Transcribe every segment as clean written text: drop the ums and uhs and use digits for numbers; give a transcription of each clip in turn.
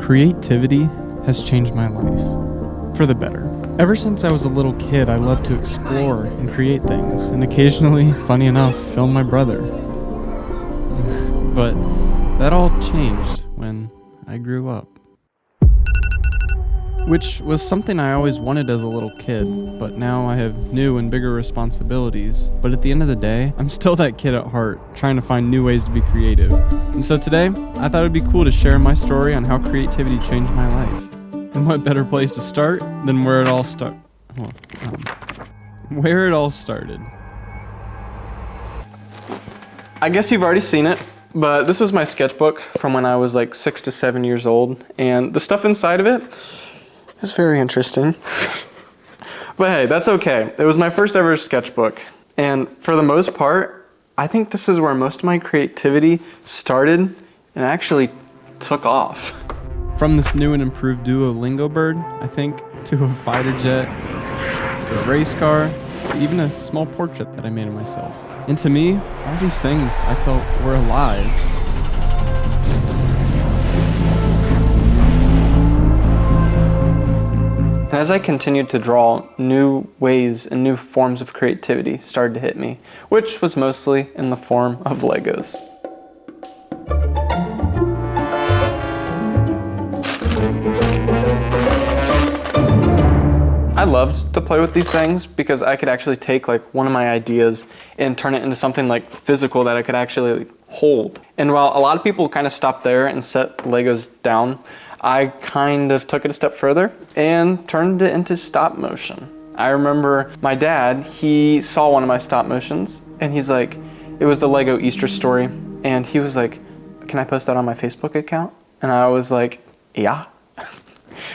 Creativity has changed my life, for the better. Ever since I was a little kid, I loved to explore and create things, and occasionally, funny enough, film my brother. But that all changed when I grew up. Which was something I always wanted as a little kid, but now I have new and bigger responsibilities. But at the end of the day, I'm still that kid at heart, trying to find new ways to be creative. And so today, I thought it'd be cool to share my story on how creativity changed my life. And what better place to start than where it all started. I guess you've already seen it, but this was my sketchbook from when I was like 6 to 7 years old, and the stuff inside of it is very interesting. But hey, that's okay. It was my first ever sketchbook, and for the most part, I think this is where most of my creativity started and actually took off. From this new and improved Duolingo bird, I think, to a fighter jet, to a race car, to even a small portrait that I made of myself. And to me, all these things I felt were alive. And as I continued to draw, new ways and new forms of creativity started to hit me, which was mostly in the form of Legos. I loved to play with these things because I could actually take like one of my ideas and turn it into something like physical that I could actually hold. And while a lot of people kind of stopped there and set Legos down, I kind of took it a step further and turned it into stop motion. I remember my dad, he saw one of my stop motions and he's like, it was the Lego Easter story, and he was like, can I post that on my Facebook account? And I was like, yeah.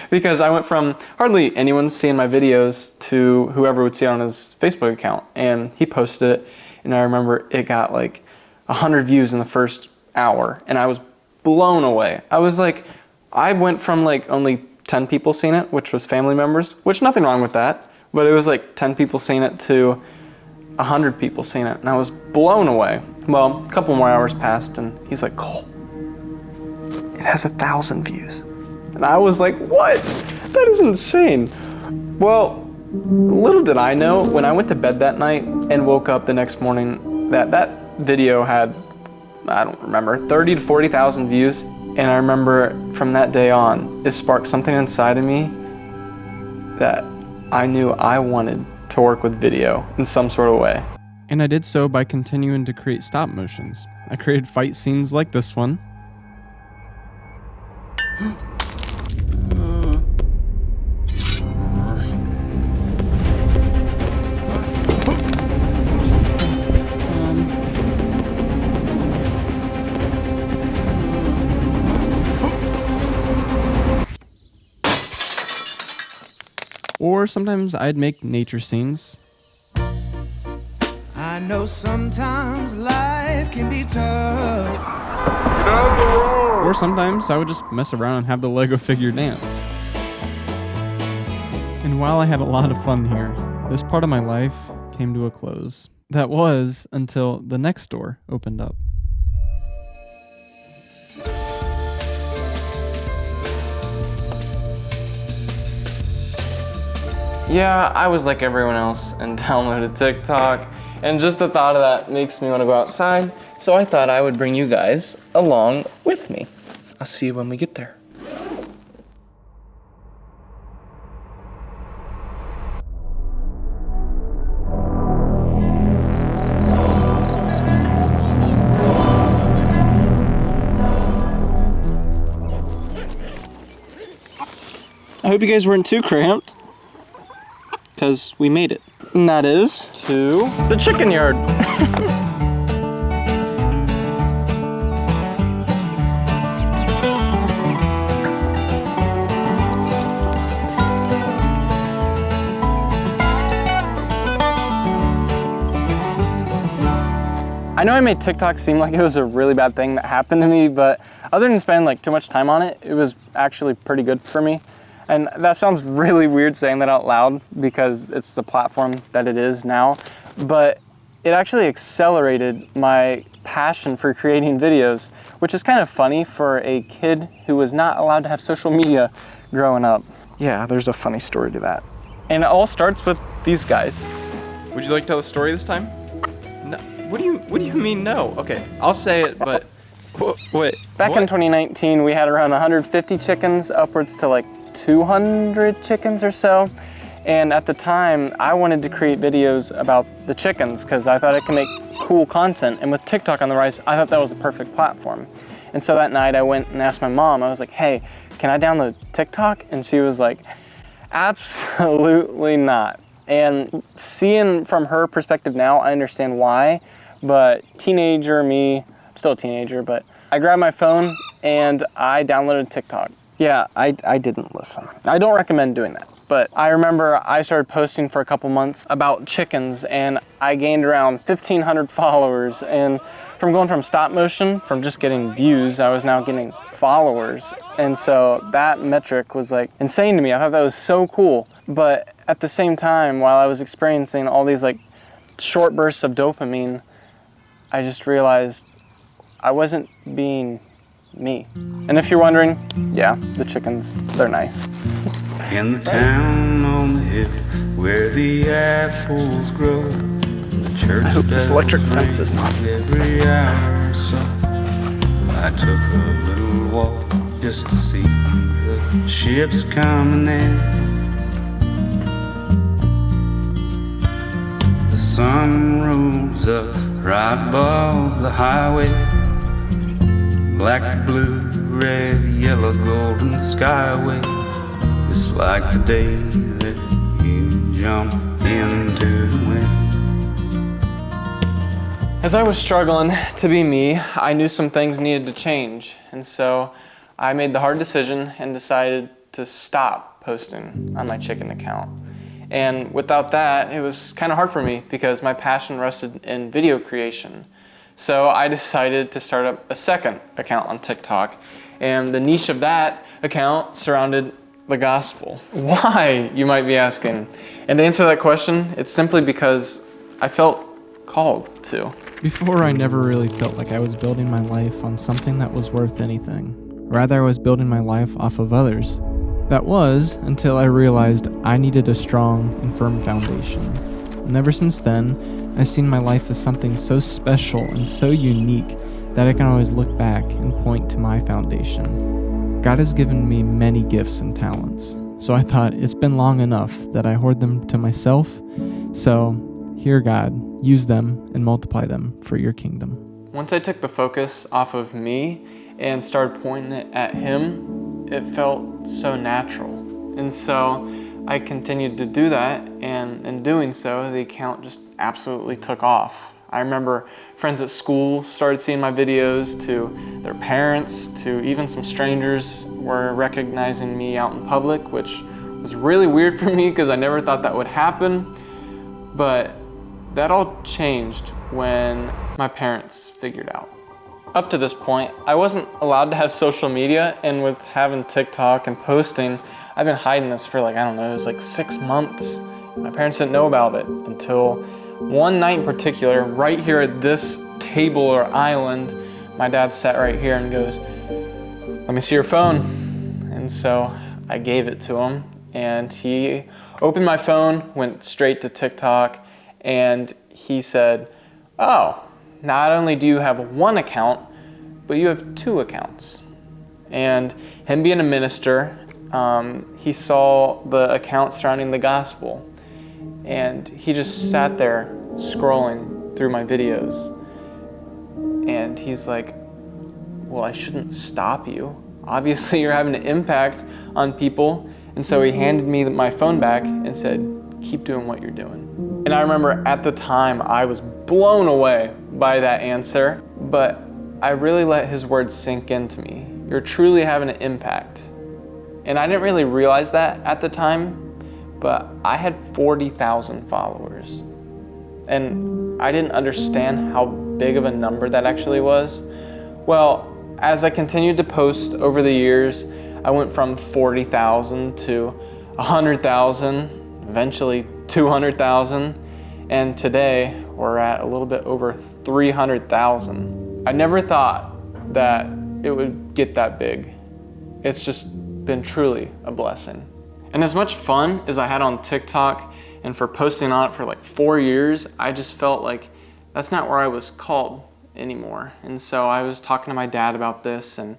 Because I went from hardly anyone seeing my videos to whoever would see it on his Facebook account, and he posted it, and I remember it got like 100 views in the first hour, and I was blown away. I was like, I went from like only 10 people seeing it, which was family members, which nothing wrong with that, but it was like 10 people seeing it to 100 people seeing it, and I was blown away. Well, a couple more hours passed, and he's like, Cole, it has 1,000 views. And I was like, what? That is insane. Well, little did I know, when I went to bed that night and woke up the next morning, that video had, I don't remember, 30 to 40,000 views. And I remember from that day on, it sparked something inside of me that I knew I wanted to work with video in some sort of way. And I did so by continuing to create stop motions. I created fight scenes like this one. Or sometimes I'd make nature scenes. I know sometimes life can be tough. Or sometimes I would just mess around and have the Lego figure dance. And while I had a lot of fun here, this part of my life came to a close. That was until the next door opened up. Yeah, I was like everyone else and downloaded TikTok, and just the thought of that makes me want to go outside, so I thought I would bring you guys along with me. I'll see you when we get there. I hope you guys weren't too cramped, because we made it. And that is to the chicken yard. I know I made TikTok seem like it was a really bad thing that happened to me, but other than spending like too much time on it, it was actually pretty good for me. And that sounds really weird saying that out loud because it's the platform that it is now, but it actually accelerated my passion for creating videos, which is kind of funny for a kid who was not allowed to have social media growing up. Yeah, there's a funny story to that. And it all starts with these guys. Would you like to tell the story this time? No. What do you mean no? Okay, I'll say it, but wait. Back in 2019, we had around 150 chickens, upwards to like 200 chickens or so. And at the time, I wanted to create videos about the chickens because I thought it could make cool content. And with TikTok on the rise, I thought that was the perfect platform. And so that night I went and asked my mom, I was like, hey, can I download TikTok? And she was like, absolutely not. And seeing from her perspective now, I understand why, but teenager me, I'm still a teenager, but I grabbed my phone and I downloaded TikTok. Yeah, I didn't listen. I don't recommend doing that. But I remember I started posting for a couple months about chickens and I gained around 1,500 followers. And from going from stop motion, from just getting views, I was now getting followers. And so that metric was like insane to me. I thought that was so cool. But at the same time, while I was experiencing all these like short bursts of dopamine, I just realized I wasn't being me. And if you're wondering, yeah, the chickens, they're nice. In the town on the hill where the apples grow, the church I hope this electric fence is not. Every hour or so, I took a little walk just to see the ships coming in. The sun rose up right above the highway, black, blue, red, yellow, golden skyway. It's like the day that you jump into the wind. As I was struggling to be me, I knew some things needed to change. And so I made the hard decision and decided to stop posting on my chicken account. And without that, it was kind of hard for me because my passion rested in video creation. So I decided to start up a second account on TikTok. And the niche of that account surrounded the gospel. Why, you might be asking? And to answer that question, it's simply because I felt called to. Before, I never really felt like I was building my life on something that was worth anything. Rather, I was building my life off of others. That was until I realized I needed a strong and firm foundation. And ever since then, I've seen my life as something so special and so unique that I can always look back and point to my foundation. God has given me many gifts and talents, so I thought it's been long enough that I hoard them to myself. So, here God, use them and multiply them for your kingdom. Once I took the focus off of me and started pointing it at Him, it felt so natural. And so I continued to do that, and in doing so, the account just absolutely took off. I remember friends at school started seeing my videos, to their parents, to even some strangers were recognizing me out in public, which was really weird for me because I never thought that would happen. But that all changed when my parents figured out. Up to this point, I wasn't allowed to have social media, and with having TikTok and posting, I've been hiding this for like, I don't know, it was like 6 months. My parents didn't know about it until one night in particular, right here at this table or island, my dad sat right here and goes, "Let me see your phone." And so I gave it to him, and he opened my phone, went straight to TikTok, and he said, "Oh, not only do you have one account, but you have 2 accounts." And him being a minister, he saw the account surrounding the gospel. And he just sat there scrolling through my videos. And he's like, "Well, I shouldn't stop you. Obviously, you're having an impact on people." And so he handed me my phone back and said, "Keep doing what you're doing." And I remember at the time, I was blown away by that answer. But I really let his words sink into me. You're truly having an impact. And I didn't really realize that at the time. But I had 40,000 followers. And I didn't understand how big of a number that actually was. Well, as I continued to post over the years, I went from 40,000 to 100,000, eventually 200,000. And today we're at a little bit over 300,000. I never thought that it would get that big. It's just been truly a blessing. And as much fun as I had on TikTok and for posting on it for like 4 years, I just felt like that's not where I was called anymore. And so I was talking to my dad about this, and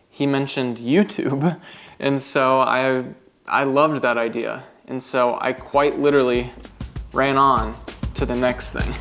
he mentioned YouTube. And so I loved that idea. And so I quite literally ran on to the next thing.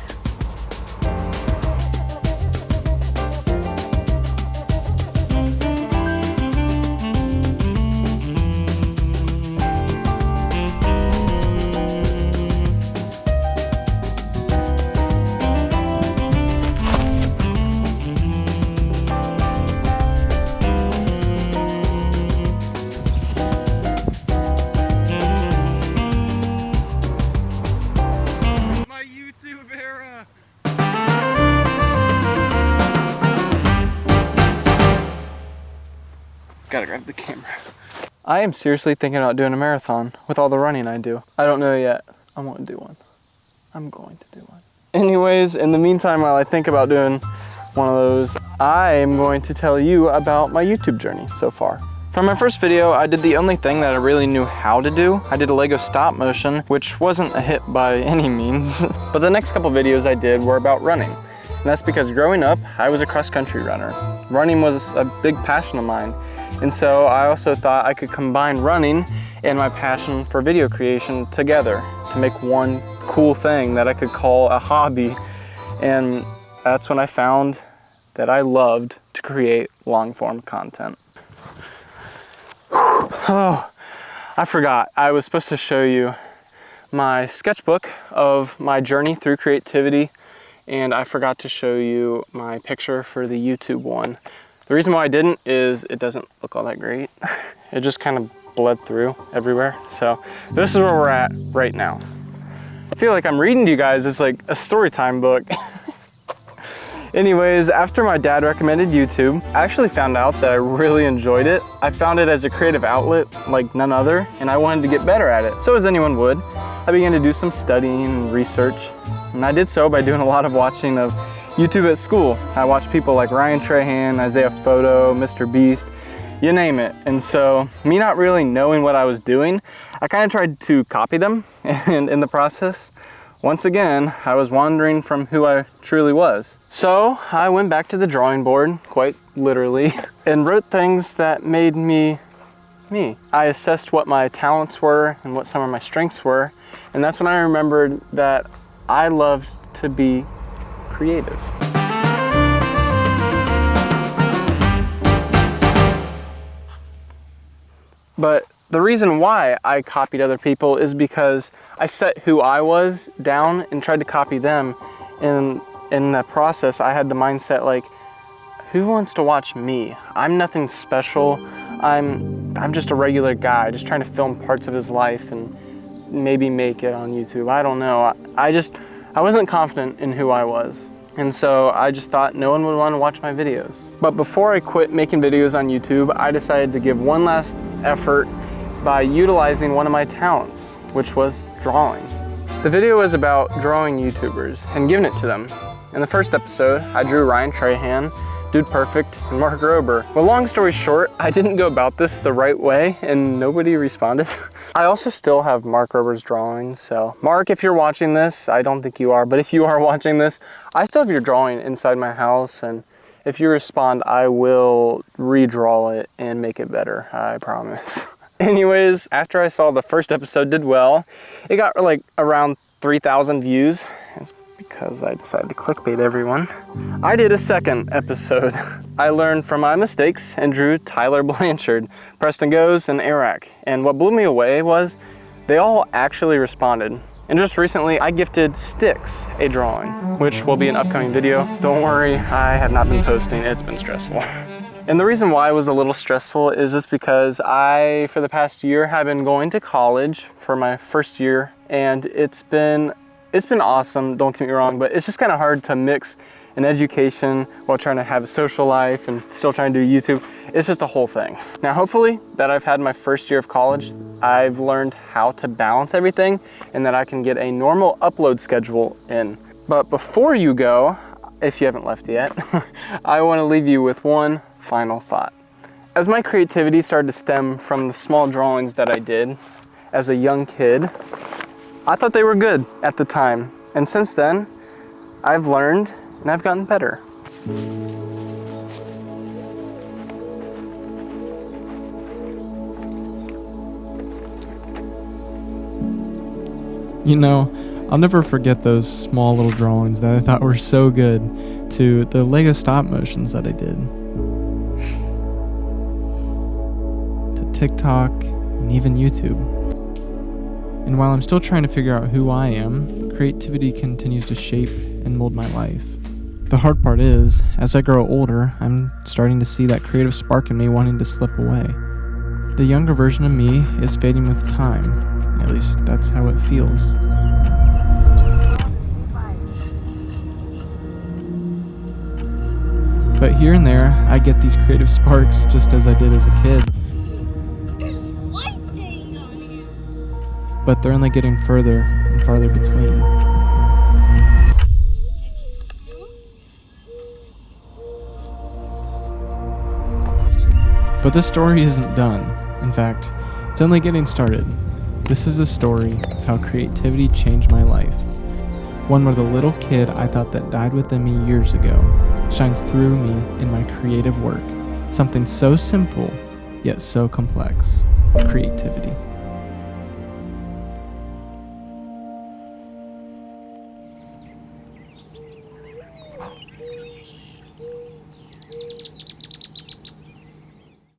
Gotta grab the camera. I am seriously thinking about doing a marathon with all the running I do. I don't know yet. I want to do one. I'm going to do one. Anyways, in the meantime, while I think about doing one of those, I am going to tell you about my YouTube journey so far. For my first video, I did the only thing that I really knew how to do. I did a Lego stop motion, which wasn't a hit by any means. But the next couple videos I did were about running. And that's because growing up, I was a cross-country runner. Running was a big passion of mine. And so I also thought I could combine running and my passion for video creation together to make one cool thing that I could call a hobby. And that's when I found that I loved to create long-form content. Oh, I forgot. I was supposed to show you my sketchbook of my journey through creativity, and I forgot to show you my picture for the YouTube one. The reason why I didn't is it doesn't look all that great. It just kind of bled through everywhere. So this is where we're at right now. I feel like I'm reading to you guys. It's like a story time book. Anyways, after my dad recommended YouTube, I actually found out that I really enjoyed it. I found it as a creative outlet like none other, and I wanted to get better at it. So as anyone would, I began to do some studying and research. And I did so by doing a lot of watching of YouTube at school. I watched people like Ryan Trahan, Isaiah Photo, Mr. Beast, you name it. And so me not really knowing what I was doing, I kind of tried to copy them, and in the process, once again, I was wandering from who I truly was. So I went back to the drawing board, quite literally, and wrote things that made me me. I assessed what my talents were and what some of my strengths were, and that's when I remembered that I loved to be creative. But the reason why I copied other people is because I set who I was down and tried to copy them. And in that process, I had the mindset like, who wants to watch me? I'm nothing special. I'm just a regular guy, just trying to film parts of his life and maybe make it on YouTube. I don't know. I wasn't confident in who I was. And so I just thought no one would want to watch my videos. But before I quit making videos on YouTube, I decided to give one last effort by utilizing one of my talents, which was drawing. The video was about drawing YouTubers and giving it to them. In the first episode, I drew Ryan Trahan, Dude Perfect, and Mark Rober. Well, long story short, I didn't go about this the right way and nobody responded. I also still have Mark Rober's drawings, so Mark, if you're watching this, I don't think you are, but if you are watching this, I still have your drawing inside my house, and if you respond, I will redraw it and make it better, I promise. Anyways, after I saw the first episode did well, it got like around 3,000 views. It's because I decided to clickbait everyone. I did a second episode. I learned from my mistakes and drew Tyler Blanchard, Preston Goes, and Eric. And what blew me away was they all actually responded. And just recently, I gifted Styx a drawing, which will be an upcoming video. Don't worry, I have not been posting. It's been stressful. And the reason why it was a little stressful is just because I, for the past year, have been going to college for my first year, and it's been awesome, don't get me wrong, but it's just kind of hard to mix an education while trying to have a social life and still trying to do YouTube. It's just a whole thing. Now, hopefully that I've had my first year of college, I've learned how to balance everything and that I can get a normal upload schedule in. But before you go, if you haven't left yet, I want to leave you with one final thought. As my creativity started to stem from the small drawings that I did as a young kid, I thought they were good at the time. And since then, I've learned and I've gotten better. You know, I'll never forget those small little drawings that I thought were so good to the Lego stop motions that I did. To TikTok and even YouTube. And while I'm still trying to figure out who I am, creativity continues to shape and mold my life. The hard part is, as I grow older, I'm starting to see that creative spark in me wanting to slip away. The younger version of me is fading with time. At least that's how it feels. But here and there, I get these creative sparks just as I did as a kid. But they're only getting further and farther between. But this story isn't done. In fact, it's only getting started. This is a story of how creativity changed my life. One where the little kid I thought that died within me years ago shines through me in my creative work. Something so simple, yet so complex. Creativity.